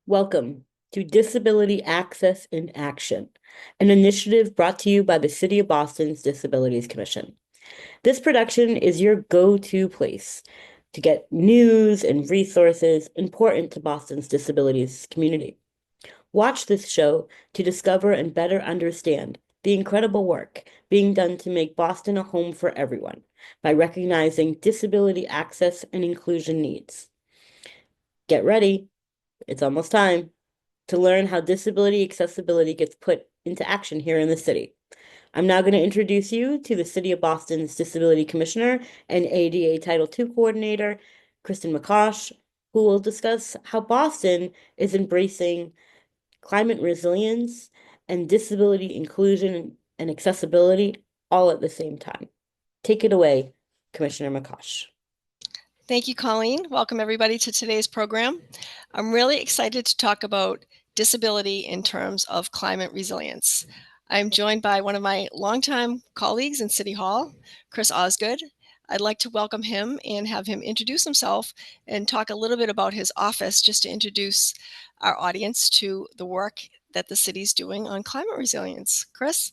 Welcome to Disability Access in Action, an initiative brought to you by the City of Boston's Disabilities Commission. This production is your go-to place to get news and resources important to Boston's disabilities community. Watch this show to discover and better understand the incredible work being done to make Boston a home for everyone by recognizing disability access and inclusion needs. Get ready, it's almost time to learn how disability accessibility gets put into action here in the city. I'm now going to introduce you to the City of Boston's Disability Commissioner and ADA Title II Coordinator, Kristen McCosh, who will discuss how Boston is embracing climate resilience and disability inclusion and accessibility all at the same time. Take it away, Commissioner McCosh. Thank you, Colleen. Welcome everybody to today's program. I'm really excited to talk about disability in terms of climate resilience. I'm joined by one of my longtime colleagues in City Hall, Chris Osgood. I'd like to welcome him and have him introduce himself and talk a little bit about his office, just to introduce our audience to the work that the city's doing on climate resilience. Chris?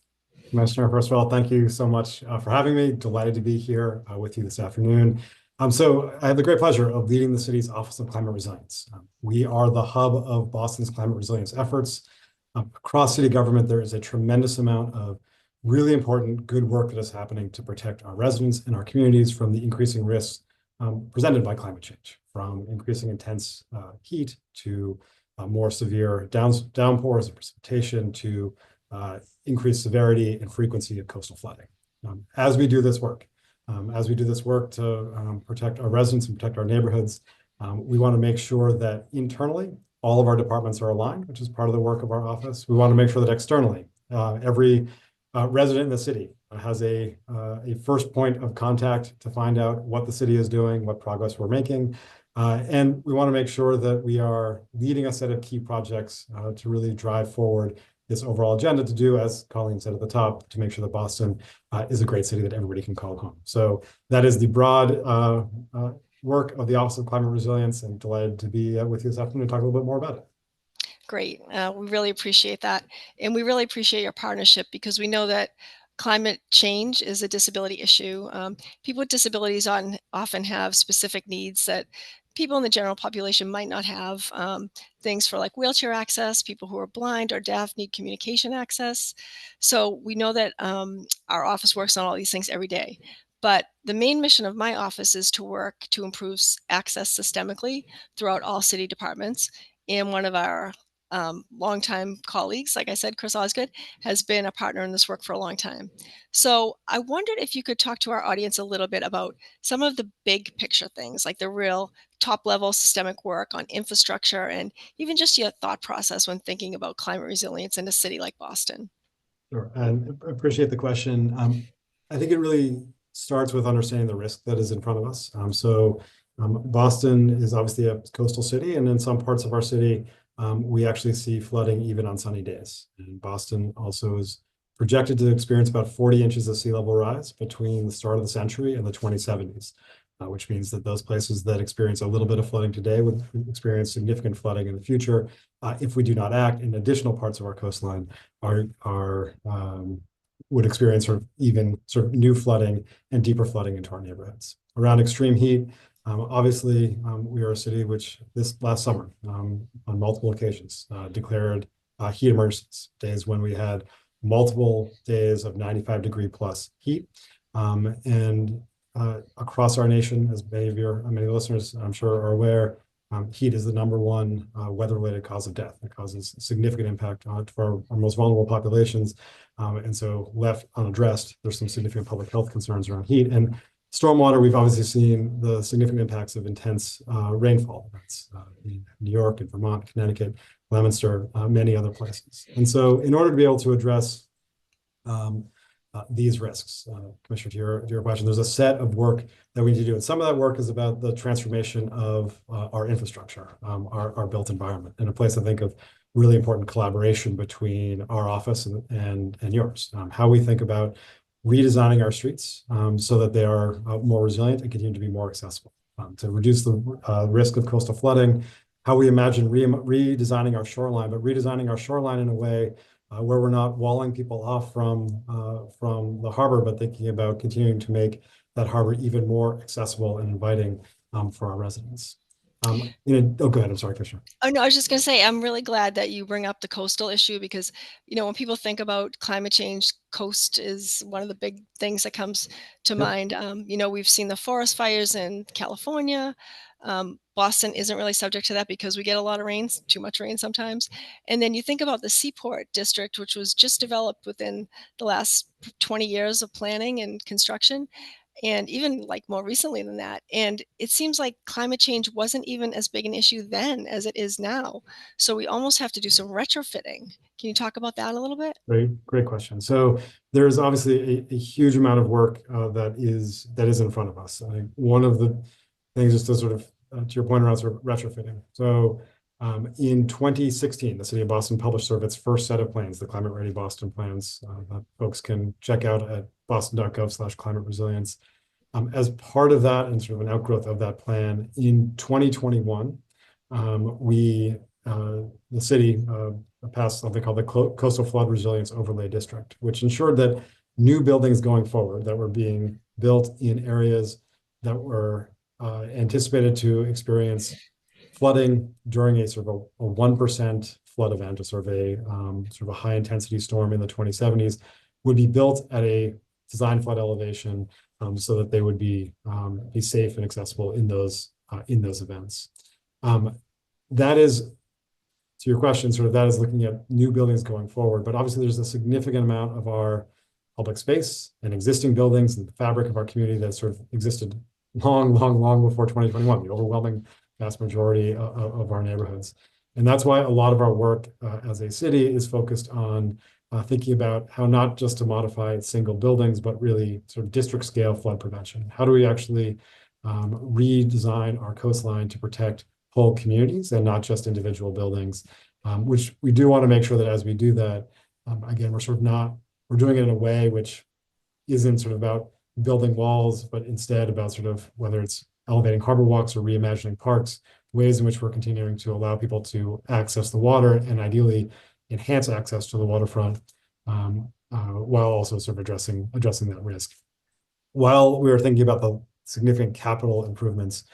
Commissioner, first of all, thank you so much for having me. Delighted to be here with you this afternoon. So I have the great pleasure of leading the city's Office of Climate Resilience. We are the hub of Boston's climate resilience efforts. Across city government, there is a tremendous amount of really important good work that is happening to protect our residents and our communities from the increasing risks presented by climate change, from increasing intense heat to more severe downpours and precipitation to increased severity and frequency of coastal flooding. As we do this work to protect our residents and protect our neighborhoods, we want to make sure that internally, all of our departments are aligned, which is part of the work of our office. We want to make sure that externally, every resident in the city has a first point of contact to find out what the city is doing, what progress we're making. And we want to make sure that we are leading a set of key projects to really drive forward this overall agenda to do, as Colleen said at the top, to make sure that Boston is a great city that everybody can call home. So that is the broad work of the Office of Climate Resilience, and delighted to be with you this afternoon to talk a little bit more about it. Great. We really appreciate that. And we really appreciate your partnership, because we know that climate change is a disability issue. People with disabilities often have specific needs that people in the general population might not have. Things for like wheelchair access, people who are blind or deaf need communication access. So we know that our office works on all these things every day. But the main mission of my office is to work to improve access systemically throughout all city departments. And one of our longtime colleagues, like I said, Chris Osgood, has been a partner in this work for a long time. So I wondered if you could talk to our audience a little bit about some of the big picture things, like the real top level systemic work on infrastructure, and even just your thought process when thinking about climate resilience in a city like Boston. Sure, and I appreciate the question. I think it really starts with understanding the risk that is in front of us. Boston is obviously a coastal city, and in some parts of our city, we actually see flooding even on sunny days. And Boston also is projected to experience about 40 inches of sea level rise between the start of the century and the 2070s, which means that those places that experience a little bit of flooding today would experience significant flooding in the future if we do not act. In additional parts of our coastline would experience even new flooding and deeper flooding into our neighborhoods. Around extreme heat, obviously, we are a city which this last summer, on multiple occasions, declared heat emergencies, days when we had multiple days of 95-degree plus heat. Across our nation, as many listeners I'm sure are aware, heat is the #1 weather-related cause of death. It causes significant impact for our most vulnerable populations. And so left unaddressed, there's some significant public health concerns around heat. And stormwater, we've obviously seen the significant impacts of intense rainfall. That's in New York and Vermont, Connecticut, Leominster, many other places. And so in order to be able to address these risks, Commissioner, to your question, there's a set of work that we need to do. And some of that work is about the transformation of our infrastructure, our built environment, and a place I think of really important collaboration between our office and yours. How we think about redesigning our streets so that they are more resilient and continue to be more accessible, to reduce the risk of coastal flooding, how we imagine redesigning our shoreline, but redesigning our shoreline in a way where we're not walling people off from the harbor, but thinking about continuing to make that harbor even more accessible and inviting for our residents. Oh, go ahead. I'm sorry, Commissioner. Oh, no, I was just going to say, I'm really glad that you bring up the coastal issue because, when people think about climate change, coast is one of the big things that comes to mind. We've seen the forest fires in California. Boston isn't really subject to that because we get a lot of rain, too much rain sometimes. And then you think about the Seaport District, which was just developed within the last 20 years of planning and construction, and even like more recently than that. And it seems like climate change wasn't even as big an issue then as it is now. So we almost have to do some retrofitting. Can you talk about that a little bit? Great question. So there's obviously a huge amount of work that is in front of us. I think one of the things, just to sort of to your point around sort of retrofitting. So in 2016, the city of Boston published sort of its first set of plans, the Climate Ready Boston plans, that folks can check out at boston.gov/climate resilience. As part of that and sort of an outgrowth of that plan, in 2021, the city passed something called the Coastal Flood Resilience Overlay District, which ensured that new buildings going forward that were being built in areas that were anticipated to experience flooding during a sort of a 1% flood event, a sort of a high intensity storm in the 2070s, would be built at a design flood elevation so that they would be safe and accessible in those events. That is, to your question, sort of that is looking at new buildings going forward, but obviously there's a significant amount of our public space and existing buildings and the fabric of our community that sort of existed long before 2021, the overwhelming vast majority of our neighborhoods. And that's why a lot of our work as a city is focused on thinking about how not just to modify single buildings, but really sort of district scale flood prevention. How do we actually redesign our coastline to protect whole communities and not just individual buildings, which we do want to make sure that as we do that, again, we're doing it in a way which isn't sort of about building walls, but instead about sort of whether it's elevating harbor walks or reimagining parks, ways in which we're continuing to allow people to access the water and ideally enhance access to the waterfront, while also sort of addressing that risk. While we were thinking about the significant capital improvements,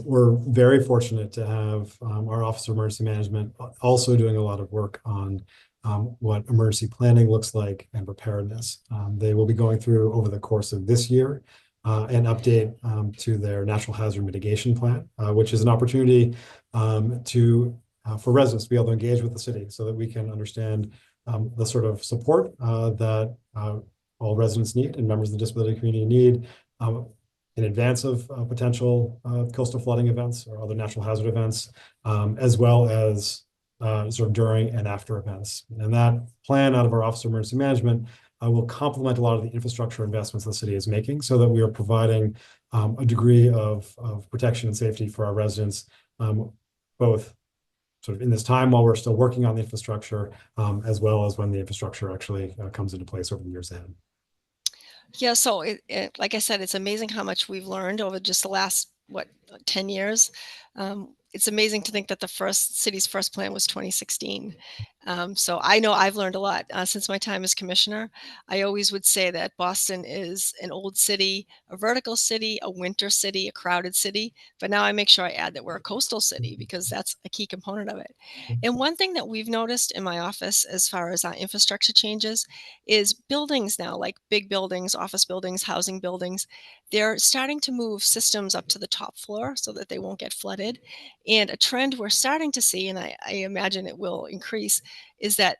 we're very fortunate to have our Office of Emergency Management also doing a lot of work on what emergency planning looks like and preparedness. They will be going through over the course of this year an update to their Natural Hazard Mitigation Plan, which is an opportunity for residents to be able to engage with the city so that we can understand the sort of support that all residents need and members of the disability community need in advance of potential coastal flooding events or other natural hazard events, as well as sort of during and after events. And that plan out of our Office of Emergency Management will complement a lot of the infrastructure investments the city is making so that we are providing a degree of protection and safety for our residents, both sort of in this time while we're still working on the infrastructure, as well as when the infrastructure actually comes into place over the years ahead. Yeah, so like I said, it's amazing how much we've learned over just the last, 10 years. It's amazing to think that the city's first plan was 2016. So I know I've learned a lot since my time as commissioner. I always would say that Boston is an old city, a vertical city, a winter city, a crowded city. But now I make sure I add that we're a coastal city because that's a key component of it. And one thing that we've noticed in my office as far as infrastructure changes is buildings now, like big buildings, office buildings, housing buildings, they're starting to move systems up to the top floor so that they won't get flooded. And a trend we're starting to see, and I imagine it will increase, is that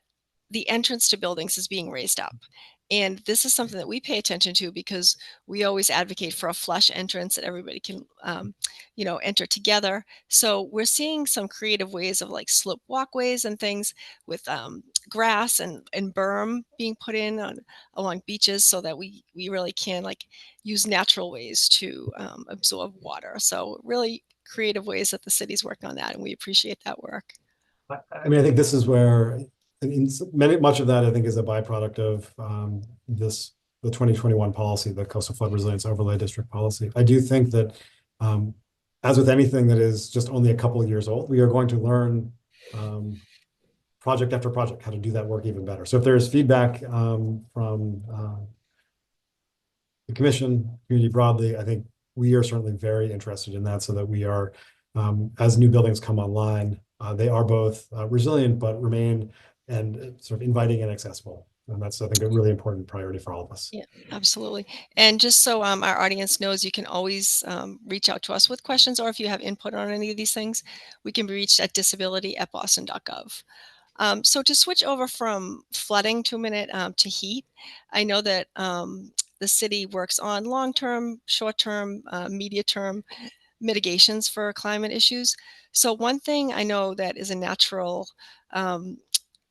the entrance to buildings is being raised up. And this is something that we pay attention to because we always advocate for a flush entrance that everybody can, enter together. So we're seeing some creative ways of like slope walkways and things with grass and berm being put in along beaches so that we really can use natural ways to absorb water. So really creative ways that the city's worked on that, and we appreciate that work. I mean, I think this is where much of that I think is a byproduct of the 2021 policy, the Coastal Flood Resilience Overlay District policy. I do think that as with anything that is just only a couple of years old, we are going to learn project after project how to do that work even better. So if there's feedback from the commission, community broadly, I think we are certainly very interested in that, so that we are, as new buildings come online, they are both resilient but remain and sort of inviting and accessible. And that's, I think, a really important priority for all of us. Yeah, absolutely. And just so our audience knows, you can always reach out to us with questions, or if you have input on any of these things, we can be reached at disability@boston.gov. So to switch over from flooding to a minute to heat, I know that the city works on long-term, short-term, media-term mitigations for climate issues. So one thing I know that is a natural um,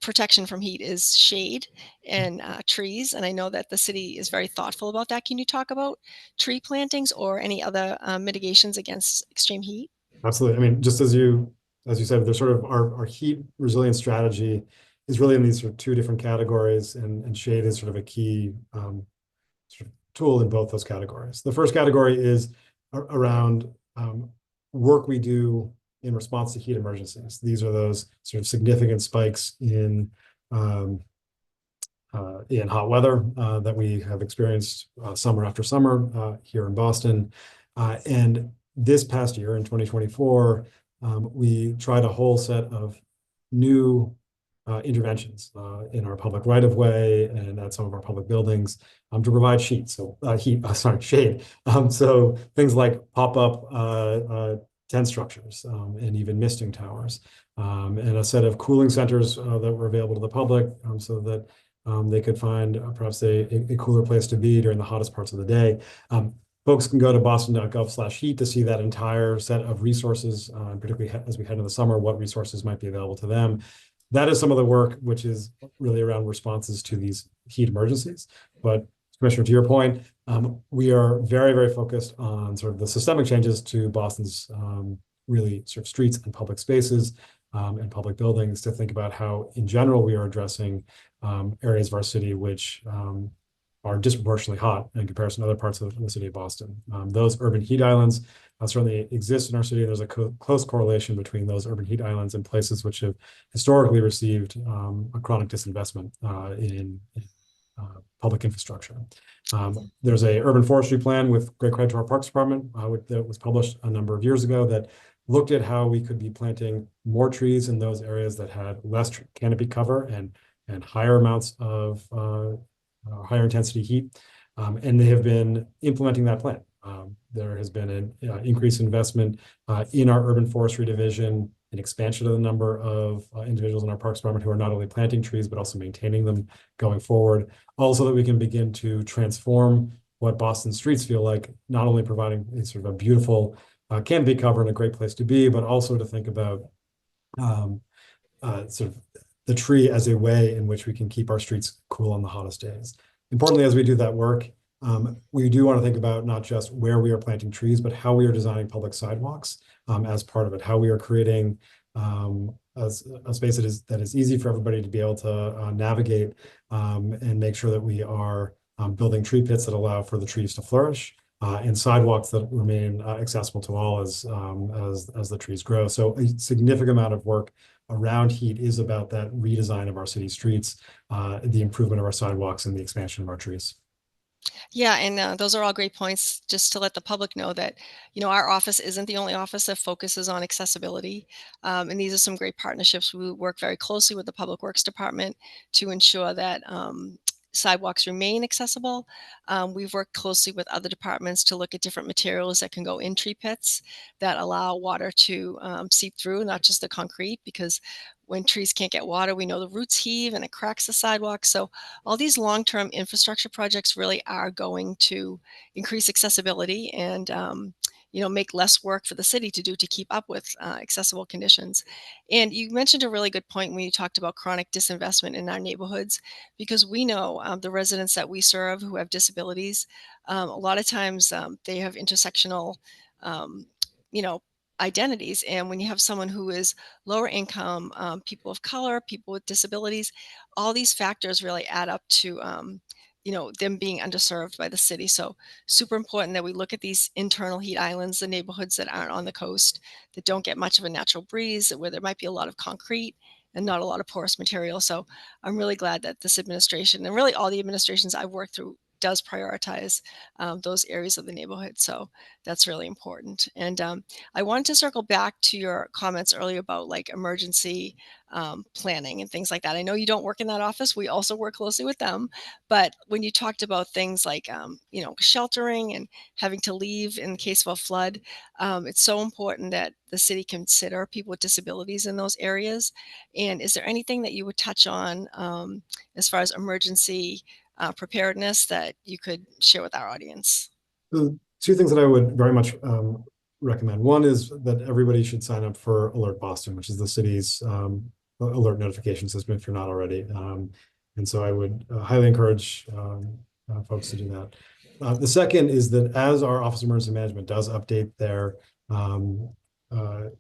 protection from heat is shade and trees. And I know that the city is very thoughtful about that. Can you talk about tree plantings or any other mitigations against extreme heat? Absolutely. I mean, just as you said, there's sort of our heat resilience strategy is really in these sort of two different categories, and shade is sort of a key sort of tool in both those categories. The first category is around work we do in response to heat emergencies. These are those sort of significant spikes in hot weather that we have experienced summer after summer here in Boston. And this past year, in 2024, we tried a whole set of new interventions in our public right-of-way and at some of our public buildings to provide shade. So things like pop-up tent structures and even misting towers, and a set of cooling centers that were available to the public, so that they could find perhaps a cooler place to be during the hottest parts of the day. Folks can go to boston.gov/heat to see that entire set of resources, particularly as we head into the summer, what resources might be available to them. That is some of the work which is really around responses to these heat emergencies. But Commissioner, to your point, we are very, very focused on sort of the systemic changes to Boston's really sort of streets and public spaces and public buildings, to think about how, in general, we are addressing areas of our city which are disproportionately hot in comparison to other parts of the city of Boston. Those urban heat islands certainly exist in our city. There's a close correlation between those urban heat islands and places which have historically received a chronic disinvestment in public infrastructure. There's a urban forestry plan with great credit to our Parks Department that was published a number of years ago that looked at how we could be planting more trees in those areas that had less canopy cover and higher amounts of higher intensity heat. And they have been implementing that plan. There has been an increased investment in our urban forestry division, an expansion of the number of individuals in our Parks Department who are not only planting trees, but also maintaining them going forward. Also, that we can begin to transform what Boston streets feel like, not only providing a sort of a beautiful canopy cover and a great place to be, but also to think about sort of the tree as a way in which we can keep our streets cool on the hottest days. Importantly, as we do that work, we do want to think about not just where we are planting trees, but how we are designing public sidewalks as part of it, how we are creating a space that is easy for everybody to be able to navigate, and make sure that we are building tree pits that allow for the trees to flourish, and sidewalks that remain accessible to all as the trees grow. So a significant amount of work around heat is about that redesign of our city streets, the improvement of our sidewalks, and the expansion of our trees. Yeah, and those are all great points. Just to let the public know that, our office isn't the only office that focuses on accessibility. And these are some great partnerships. We work very closely with the Public Works Department to ensure that sidewalks remain accessible. We've worked closely with other departments to look at different materials that can go in tree pits that allow water to seep through, not just the concrete, because when trees can't get water, we know the roots heave and it cracks the sidewalk. So all these long-term infrastructure projects really are going to increase accessibility and make less work for the city to do to keep up with accessible conditions. And you mentioned a really good point when you talked about chronic disinvestment in our neighborhoods, because we know the residents that we serve who have disabilities, a lot of times they have intersectional, you know, identities. And when you have someone who is lower income, people of color, people with disabilities, all these factors really add up to them being underserved by the city. So super important that we look at these internal heat islands, the neighborhoods that aren't on the coast, that don't get much of a natural breeze, where there might be a lot of concrete and not a lot of porous material. So I'm really glad that this administration, and really all the administrations I've worked through, does prioritize those areas of the neighborhood. So that's really important. And I wanted to circle back to your comments earlier about like emergency planning and things like that. I know you don't work in that office. We also work closely with them. But when you talked about things like, sheltering and having to leave in case of a flood, it's so important that the city consider people with disabilities in those areas. And is there anything that you would touch on as far as emergency preparedness that you could share with our audience? The two things that I would very much recommend. One is that everybody should sign up for Alert Boston, which is the city's alert notification system if you're not already. And so I would highly encourage folks to do that. The second is that as our Office of Emergency Management does update their our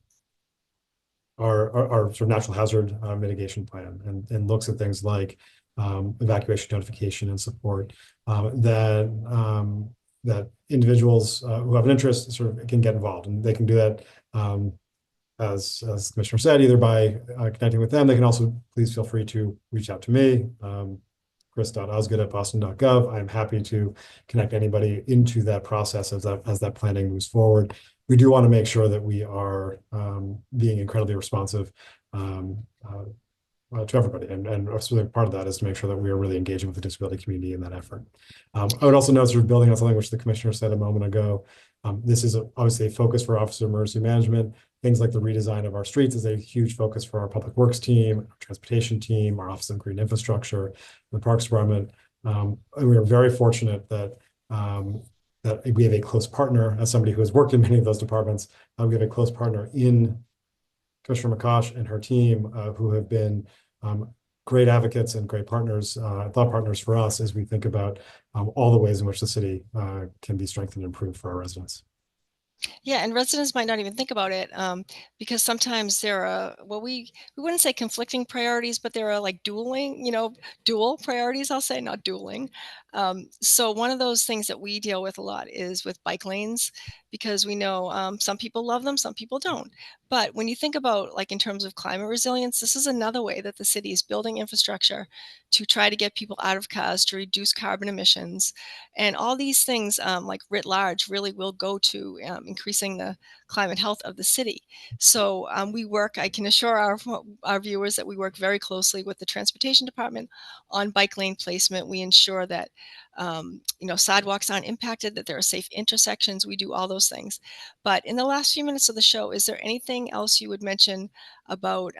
sort of natural hazard mitigation plan and looks at things like evacuation notification and support, that individuals who have an interest sort of can get involved, and they can do that as the Commissioner said, either by connecting with them. They can also, please feel free to reach out to me, chris.osgood@boston.gov. I'm happy to connect anybody into that process as that planning moves forward. We do want to make sure that we are being incredibly responsive to everybody, and part of that is to make sure that we are really engaging with the disability community in that effort. I would also note, sort of building on something which the Commissioner said a moment ago, this is obviously a focus for Office of Emergency Management. Things like the redesign of our streets is a huge focus for our Public Works team, our Transportation team, our Office of Green Infrastructure, the Parks Department. And we are very fortunate that we have a close partner, as somebody who has worked in many of those departments. We have a close partner in Commissioner McCosh and her team, who have been great advocates and great partners, thought partners for us as we think about all the ways in which the city can be strengthened and improved for our residents. Yeah, and residents might not even think about it because sometimes there are, well, we wouldn't say conflicting priorities, but there are like dual priorities, I'll say, not dueling. So one of those things that we deal with a lot is with bike lanes, because we know some people love them, some people don't. But when you think about, like, in terms of climate resilience, this is another way that the city is building infrastructure to try to get people out of cars, to reduce carbon emissions. And all these things, like writ large, really will go to increasing the climate health of the city. So I can assure our viewers that we work very closely with the Transportation Department on bike lane placement. We ensure that sidewalks aren't impacted, that there are safe intersections. We do all those things. But in the last few minutes of the show, is there anything else you would mention about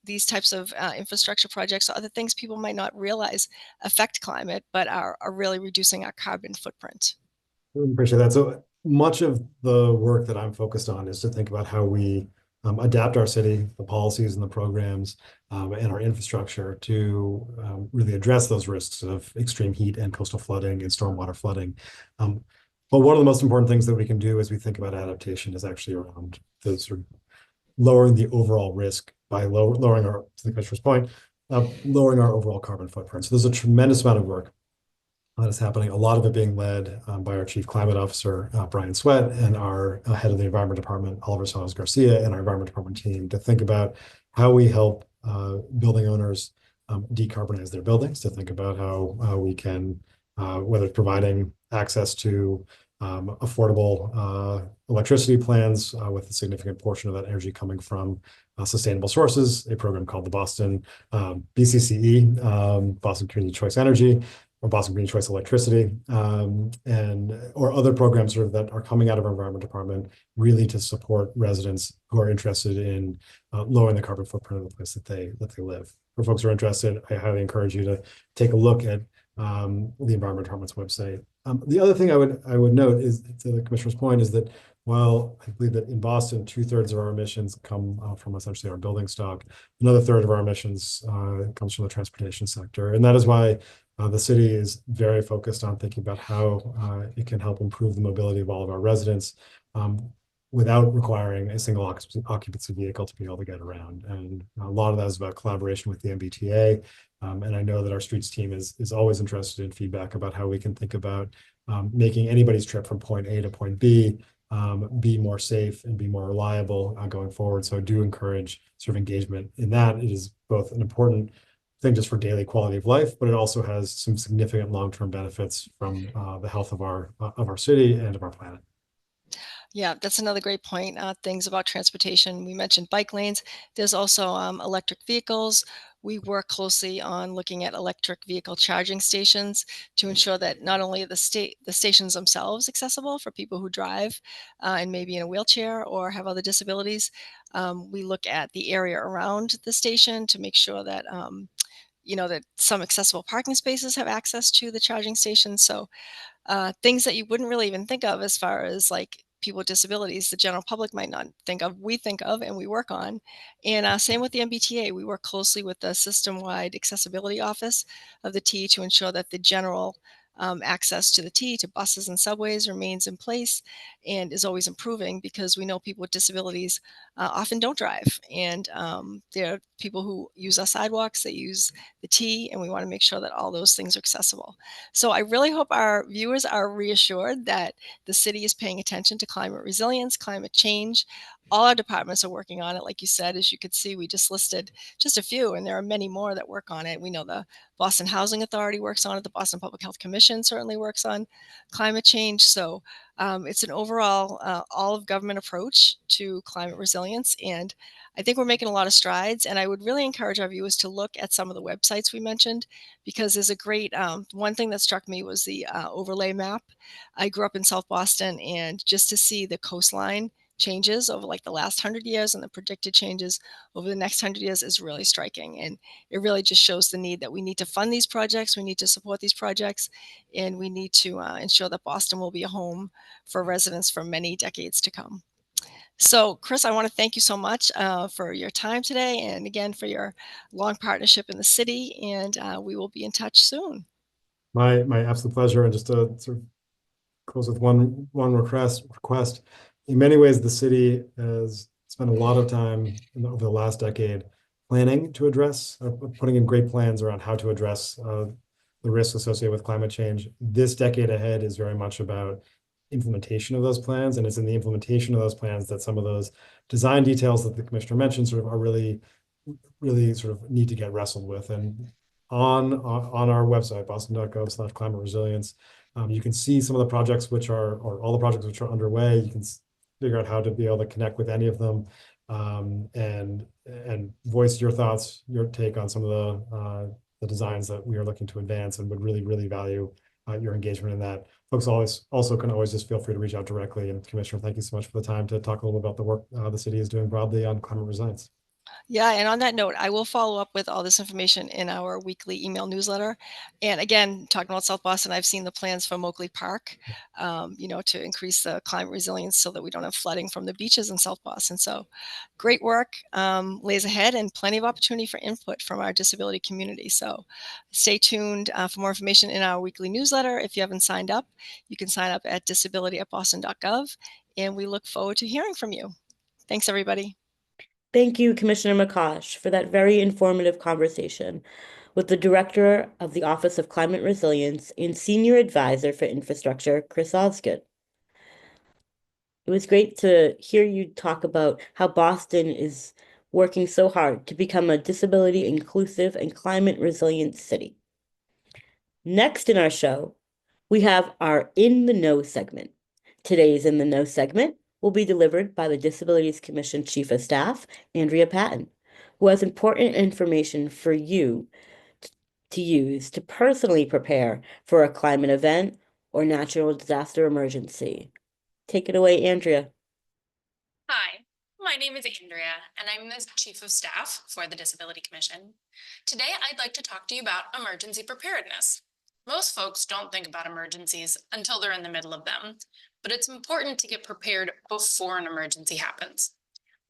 these types of infrastructure projects or other things people might not realize affect climate, but are really reducing our carbon footprint? I appreciate that. So much of the work that I'm focused on is to think about how we adapt our city, the policies and the programs, and our infrastructure to really address those risks of extreme heat and coastal flooding and stormwater flooding. But one of the most important things that we can do as we think about adaptation is actually around the sort of lowering the overall risk by lowering our, to the Commissioner's point, lowering our overall carbon footprint. So there's a tremendous amount of work that is happening, a lot of it being led by our Chief Climate Officer, Brian Sweat, and our head of the Environment Department, Oliver Salas Garcia, and our Environment Department team to think about how we help building owners decarbonize their buildings, to think about how we can, whether it's providing access to affordable electricity plans with a significant portion of that energy coming from sustainable sources, a program called the Boston BCCE, Boston Community Choice Energy, or Boston Green Choice Electricity, or other programs sort of that are coming out of our Environment Department, really to support residents who are interested in lowering the carbon footprint of the place that they live. For folks who are interested, I highly encourage you to take a look at the Environment Department's website. The other thing I would note is, to the Commissioner's point, is that while I believe that in Boston, 2/3 of our emissions come from essentially our building stock, another third of our emissions comes from the transportation sector. And that is why the city is very focused on thinking about how it can help improve the mobility of all of our residents. without requiring a single occupancy vehicle to be able to get around. And a lot of that is about collaboration with the MBTA. And I know that our streets team is always interested in feedback about how we can think about making anybody's trip from point A to point B be more safe and be more reliable going forward. So I do encourage sort of engagement in that. It is both an important thing just for daily quality of life, but it also has some significant long-term benefits from the health of our city and of our planet. Yeah, that's another great point. Things about transportation. We mentioned bike lanes. There's also electric vehicles. We work closely on looking at electric vehicle charging stations to ensure that not only are the stations themselves accessible for people who drive and maybe in a wheelchair or have other disabilities. We look at the area around the station to make sure that that some accessible parking spaces have access to the charging station. So things that you wouldn't really even think of as far as like people with disabilities, the general public might not think of, we think of and we work on. And same with the MBTA, we work closely with the system-wide accessibility office of the T to ensure that the general access to the T, to buses and subways remains in place and is always improving, because we know people with disabilities often don't drive. And there are people who use our sidewalks, they use the T, and we want to make sure that all those things are accessible. So I really hope our viewers are reassured that the city is paying attention to climate resilience, climate change. All our departments are working on it. Like you said, as you could see, we just listed just a few, and there are many more that work on it. We know the Boston Housing Authority works on it. The Boston Public Health Commission certainly works on climate change. So it's an overall all of government approach to climate resilience. And I think we're making a lot of strides. And I would really encourage our viewers to look at some of the websites we mentioned, because there's a great, one thing that struck me was the overlay map. I grew up in South Boston, and just to see the coastline changes over like the last 100 years and the predicted changes over the next 100 years is really striking. And it really just shows the need that we need to fund these projects, we need to support these projects, and we need to ensure that Boston will be a home for residents for many decades to come. So, Chris, I want to thank you so much for your time today, and again for your long partnership in the city. And we will be in touch soon. My absolute pleasure. And just to sort of close with one request. In many ways, the city has spent a lot of time over the last decade planning to address, putting in great plans around how to address the risks associated with climate change. This decade ahead is very much about implementation of those plans, and it's in the implementation of those plans that some of those design details that the commissioner mentioned sort of are really sort of need to get wrestled with. And on our website, boston.gov/climate resilience, you can see some of the projects or all the projects which are underway. You can figure out how to be able to connect with any of them, and voice your thoughts, your take on some of the designs that we are looking to advance, and would really value your engagement in that. Folks can always just feel free to reach out directly. And Commissioner, thank you so much for the time to talk a little bit about the work the city is doing broadly on climate resilience. Yeah, and on that note, I will follow up with all this information in our weekly email newsletter. And again, talking about South Boston, I've seen the plans for Moakley Park, to increase the climate resilience so that we don't have flooding from the beaches in South Boston. So great work lays ahead, and plenty of opportunity for input from our disability community. So stay tuned for more information in our weekly newsletter. If you haven't signed up, you can sign up at disability@boston.gov, and we look forward to hearing from you. Thanks, everybody. Thank you, Commissioner McCosh, for that very informative conversation with the Director of the Office of Climate Resilience and Senior Advisor for Infrastructure, Chris Osgood. It was great to hear you talk about how Boston is working so hard to become a disability inclusive and climate resilient city. Next in our show, we have our In the Know segment. Today's In the Know segment will be delivered by the Disabilities Commission Chief of Staff, Andrea Patton, who has important information for you to use to personally prepare for a climate event or natural disaster emergency. Take it away, Andrea. Hi, my name is Andrea, and I'm the Chief of Staff for the Disability Commission. Today, I'd like to talk to you about emergency preparedness. Most folks don't think about emergencies until they're in the middle of them, but it's important to get prepared before an emergency happens.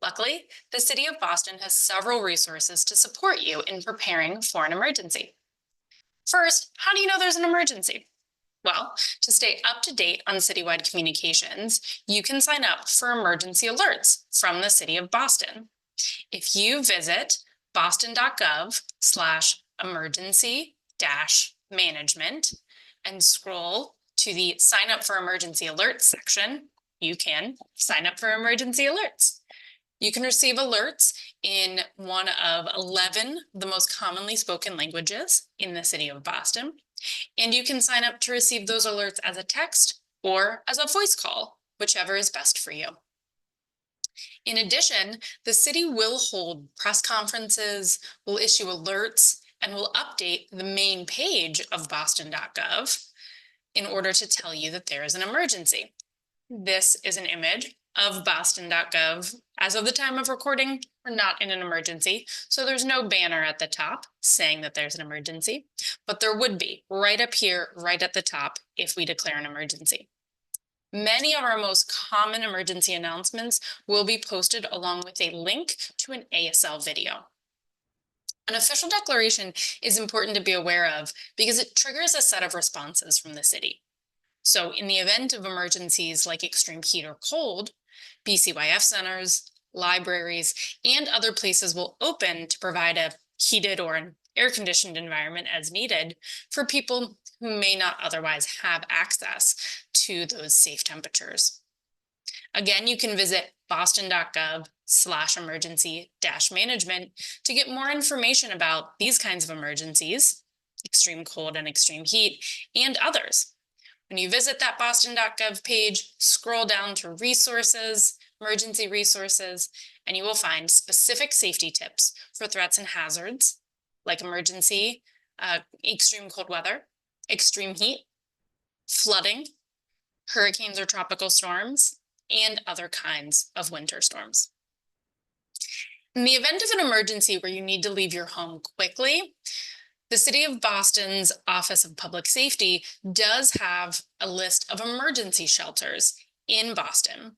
Luckily, the City of Boston has several resources to support you in preparing for an emergency. First, how do you know there's an emergency? Well, to stay up to date on citywide communications, you can sign up for emergency alerts from the City of Boston. If you visit boston.gov/emergency-management and scroll to the Sign Up for Emergency Alerts section, you can sign up for emergency alerts. You can receive alerts in one of 11 the most commonly spoken languages in the City of Boston. And you can sign up to receive those alerts as a text or as a voice call, whichever is best for you. In addition, the city will hold press conferences, will issue alerts, and will update the main page of boston.gov in order to tell you that there is an emergency. This is an image of boston.gov. As of the time of recording, we're not in an emergency, so there's no banner at the top saying that there's an emergency, but there would be right up here, right at the top, if we declare an emergency. Many of our most common emergency announcements will be posted along with a link to an ASL video. An official declaration is important to be aware of because it triggers a set of responses from the city. So in the event of emergencies like extreme heat or cold, BCYF centers, libraries, and other places will open to provide a heated or an air-conditioned environment as needed for people who may not otherwise have access to those safe temperatures. Again, you can visit boston.gov/emergency-management to get more information about these kinds of emergencies, extreme cold and extreme heat, and others. When you visit that boston.gov page, scroll down to resources, emergency resources, and you will find specific safety tips for threats and hazards like emergency, extreme cold weather, extreme heat, flooding, hurricanes or tropical storms, and other kinds of winter storms. In the event of an emergency where you need to leave your home quickly, the City of Boston's Office of Public Safety does have a list of emergency shelters in Boston.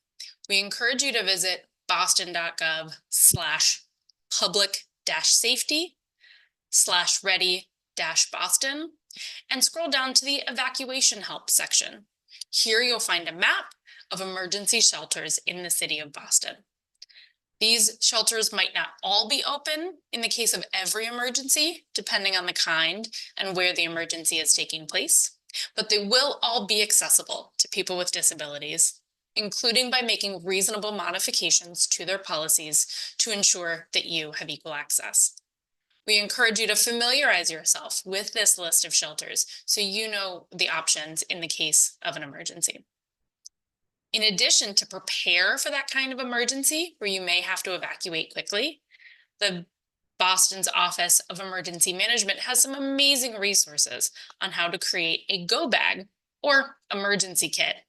We encourage you to visit boston.gov/public-safety/ready-boston and scroll down to the evacuation help section. Here you'll find a map of emergency shelters in the City of Boston. These shelters might not all be open in the case of every emergency, depending on the kind and where the emergency is taking place, but they will all be accessible to people with disabilities, including by making reasonable modifications to their policies to ensure that you have equal access. We encourage you to familiarize yourself with this list of shelters so you know the options in the case of an emergency. In addition, to prepare for that kind of emergency where you may have to evacuate quickly, the Boston's Office of Emergency Management has some amazing resources on how to create a go bag or emergency kit,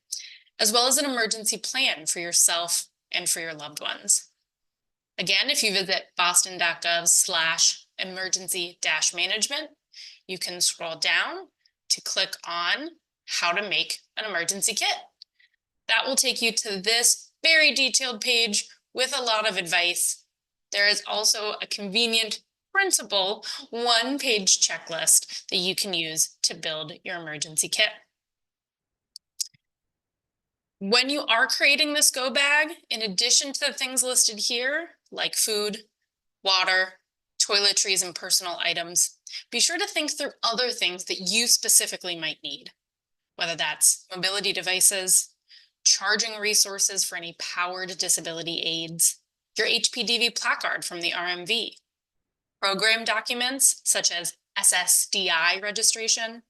as well as an emergency plan for yourself and for your loved ones. Again, if you visit boston.gov/emergency-management, you can scroll down to click on how to make an emergency kit. That will take you to this very detailed page with a lot of advice. There is also a convenient printable one-page checklist that you can use to build your emergency kit. When you are creating this go bag, in addition to the things listed here, like food, water, toiletries, and personal items, be sure to think through other things that you specifically might need, whether that's mobility devices, charging resources for any powered disability aids, your HPDV placard from the RMV, program documents such as SSDI registration,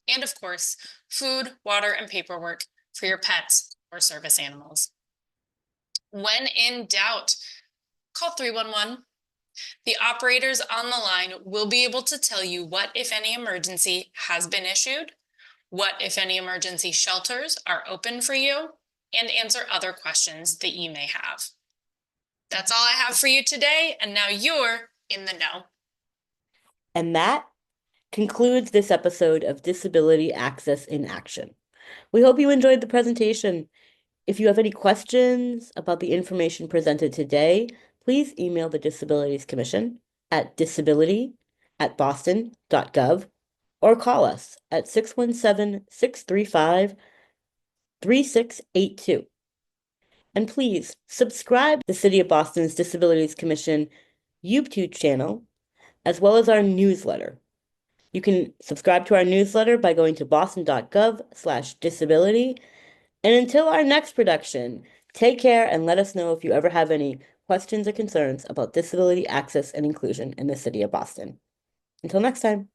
and of course, food, water, and paperwork for your pets or service animals. When in doubt, call 311. The operators on the line will be able to tell you what, if any, emergency has been issued, what, if any, emergency shelters are open for you, and answer other questions that you may have. That's all I have for you today, and now you're in the know. And that concludes this episode of Disability Access in Action. We hope you enjoyed the presentation. If you have any questions about the information presented today, please email the Disabilities Commission at disability@boston.gov or call us at 617-635-3682. And please subscribe to the City of Boston's Disabilities Commission YouTube channel, as well as our newsletter. You can subscribe to our newsletter by going to boston.gov/disability. And until our next production, take care and let us know if you ever have any questions or concerns about disability access and inclusion in the City of Boston. Until next time.